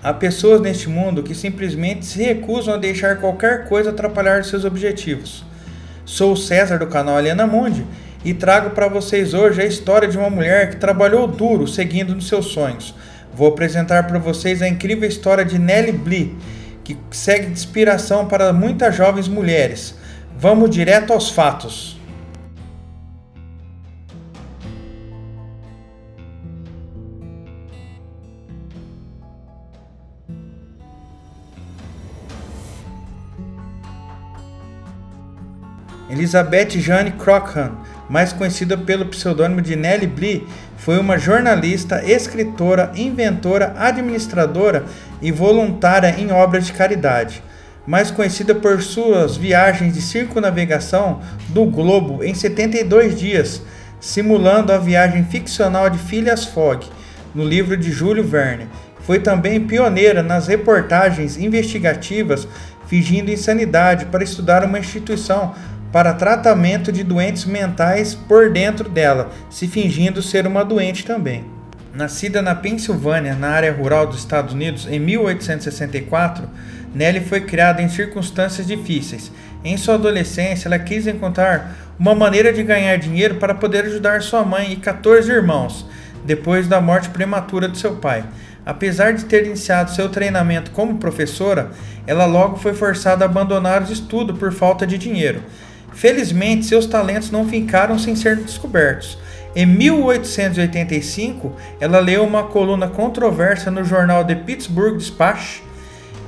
Há pessoas neste mundo que simplesmente se recusam a deixar qualquer coisa atrapalhar seus objetivos. Sou o César do canal Aliana Mundi e trago para vocês hoje a história de uma mulher que trabalhou duro seguindo nos seus sonhos. Vou apresentar para vocês a incrível história de Nellie Bly, que segue de inspiração para muitas jovens mulheres. Vamos direto aos fatos. Elizabeth Jane Crochan, mais conhecida pelo pseudônimo de Nellie Bly, foi uma jornalista, escritora, inventora, administradora e voluntária em obras de caridade. Mais conhecida por suas viagens de circunnavegação do globo em 72 dias, simulando a viagem ficcional de Phileas Fogg, no livro de Júlio Verne. Foi também pioneira nas reportagens investigativas, fingindo insanidade para estudar uma instituição para tratamento de doentes mentais por dentro dela, se fingindo ser uma doente também. Nascida na Pensilvânia, na área rural dos Estados Unidos, em 1864, Nellie foi criada em circunstâncias difíceis. Em sua adolescência, ela quis encontrar uma maneira de ganhar dinheiro para poder ajudar sua mãe e 14 irmãos, depois da morte prematura de seu pai. Apesar de ter iniciado seu treinamento como professora, ela logo foi forçada a abandonar os estudos por falta de dinheiro. Felizmente, seus talentos não ficaram sem ser descobertos. Em 1885, ela leu uma coluna controversa no jornal The Pittsburgh Dispatch,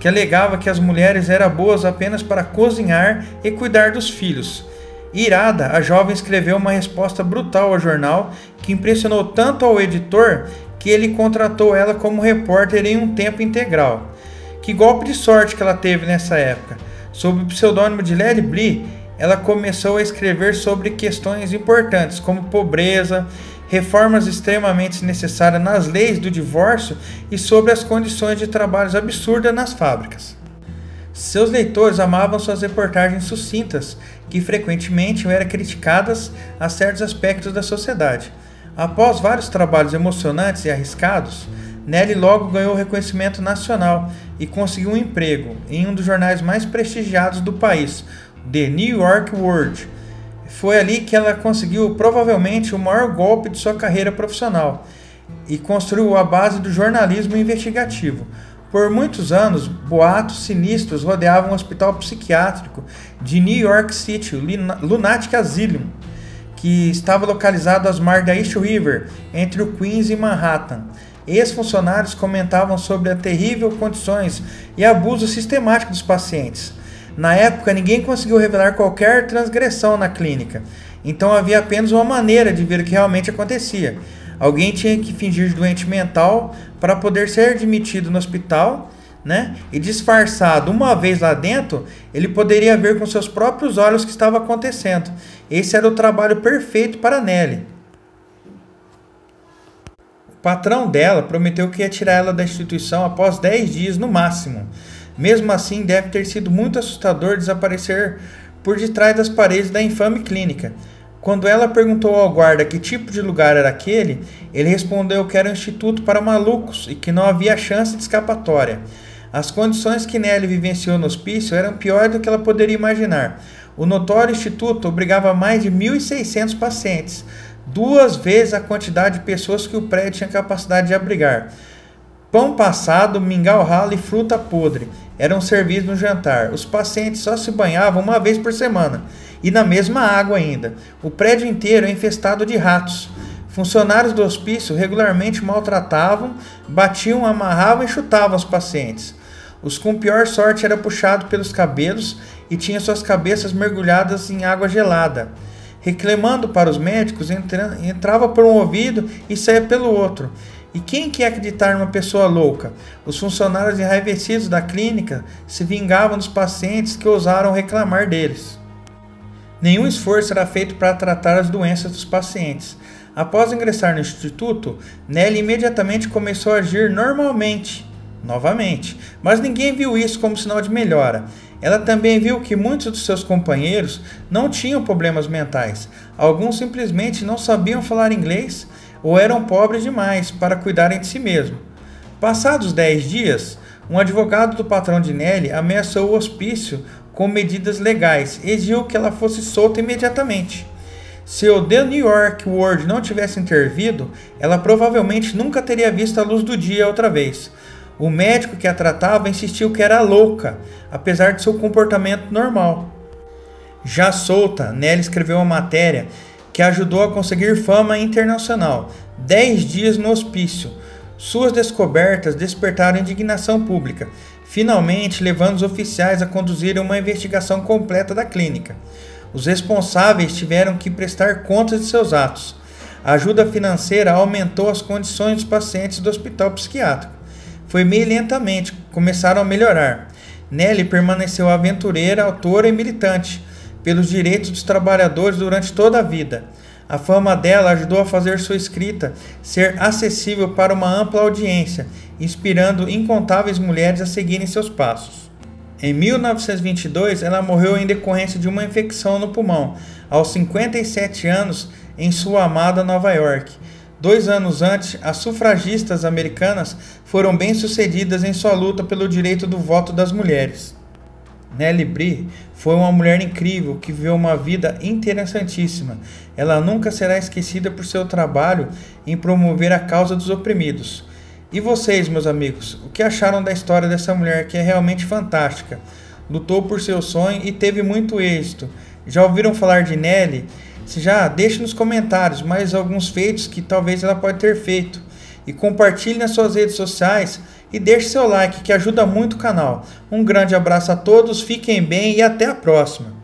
que alegava que as mulheres eram boas apenas para cozinhar e cuidar dos filhos. Irada, a jovem escreveu uma resposta brutal ao jornal, que impressionou tanto ao editor que ele contratou ela como repórter em um tempo integral. Que golpe de sorte que ela teve nessa época! Sob o pseudônimo de Nellie Bly, ela começou a escrever sobre questões importantes como pobreza, reformas extremamente necessárias nas leis do divórcio e sobre as condições de trabalho absurdas nas fábricas. Seus leitores amavam suas reportagens sucintas, que frequentemente eram criticadas a certos aspectos da sociedade. Após vários trabalhos emocionantes e arriscados, Nellie logo ganhou reconhecimento nacional e conseguiu um emprego em um dos jornais mais prestigiados do país, The New York World. Foi ali que ela conseguiu provavelmente o maior golpe de sua carreira profissional e construiu a base do jornalismo investigativo. Por muitos anos, boatos sinistros rodeavam o hospital psiquiátrico de New York City, o Lunatic Asylum, que estava localizado às margens da East River, entre o Queens e Manhattan. Ex-funcionários comentavam sobre as terríveis condições e abuso sistemático dos pacientes. Na época, ninguém conseguiu revelar qualquer transgressão na clínica, então havia apenas uma maneira de ver o que realmente acontecia. Alguém tinha que fingir de doente mental para poder ser admitido no hospital, e disfarçado uma vez lá dentro, ele poderia ver com seus próprios olhos o que estava acontecendo. Esse era o trabalho perfeito para Nellie. O patrão dela prometeu que ia tirar ela da instituição após 10 dias no máximo. Mesmo assim, deve ter sido muito assustador desaparecer por detrás das paredes da infame clínica. Quando ela perguntou ao guarda que tipo de lugar era aquele, ele respondeu que era um instituto para malucos e que não havia chance de escapatória. As condições que Nellie vivenciou no hospício eram piores do que ela poderia imaginar. O notório instituto obrigava mais de 1.600 pacientes, 2 vezes a quantidade de pessoas que o prédio tinha capacidade de abrigar. Pão passado, mingau ralo e fruta podre eram servidos no jantar. Os pacientes só se banhavam uma vez por semana, e na mesma água ainda. O prédio inteiro é infestado de ratos. Funcionários do hospício regularmente maltratavam, batiam, amarravam e chutavam os pacientes. Os com pior sorte eram puxados pelos cabelos e tinham suas cabeças mergulhadas em água gelada. Reclamando para os médicos, entrava por um ouvido e saía pelo outro. E quem quer acreditar numa pessoa louca? Os funcionários enraivecidos da clínica se vingavam dos pacientes que ousaram reclamar deles. Nenhum esforço era feito para tratar as doenças dos pacientes. Após ingressar no instituto, Nellie imediatamente começou a agir normalmente, novamente, mas ninguém viu isso como sinal de melhora. Ela também viu que muitos dos seus companheiros não tinham problemas mentais. Alguns simplesmente não sabiam falar inglês ou eram pobres demais para cuidarem de si mesmos. Passados 10 dias, Um advogado do patrão de Nelly ameaçou o hospício com medidas legais e exigiu que ela fosse solta imediatamente. Se o The New York World não tivesse intervido, ela provavelmente nunca teria visto a luz do dia outra vez. O médico que a tratava insistiu que era louca, apesar de seu comportamento normal. Já solta, Nelly escreveu uma matéria que ajudou a conseguir fama internacional. 10 dias no hospício. Suas descobertas despertaram indignação pública, finalmente levando os oficiais a conduzirem uma investigação completa da clínica. Os responsáveis tiveram que prestar contas de seus atos. A ajuda financeira aumentou as condições dos pacientes do hospital psiquiátrico. Foi meio lentamente, começaram a melhorar. Nelly permaneceu aventureira, autora e militante pelos direitos dos trabalhadores durante toda a vida. A fama dela ajudou a fazer sua escrita ser acessível para uma ampla audiência, inspirando incontáveis mulheres a seguirem seus passos. Em 1922, ela morreu em decorrência de uma infecção no pulmão, aos 57 anos, em sua amada Nova York. 2 anos antes, as sufragistas americanas foram bem-sucedidas em sua luta pelo direito do voto das mulheres. Nelly Bly foi uma mulher incrível que viveu uma vida interessantíssima. Ela nunca será esquecida por seu trabalho em promover a causa dos oprimidos. E vocês, meus amigos, o que acharam da história dessa mulher que é realmente fantástica? Lutou por seu sonho e teve muito êxito. Já ouviram falar de Nelly? Se já, deixe nos comentários mais alguns feitos que talvez ela pode ter feito. E compartilhe nas suas redes sociais e deixe seu like que ajuda muito o canal. Um grande abraço a todos, fiquem bem e até a próxima!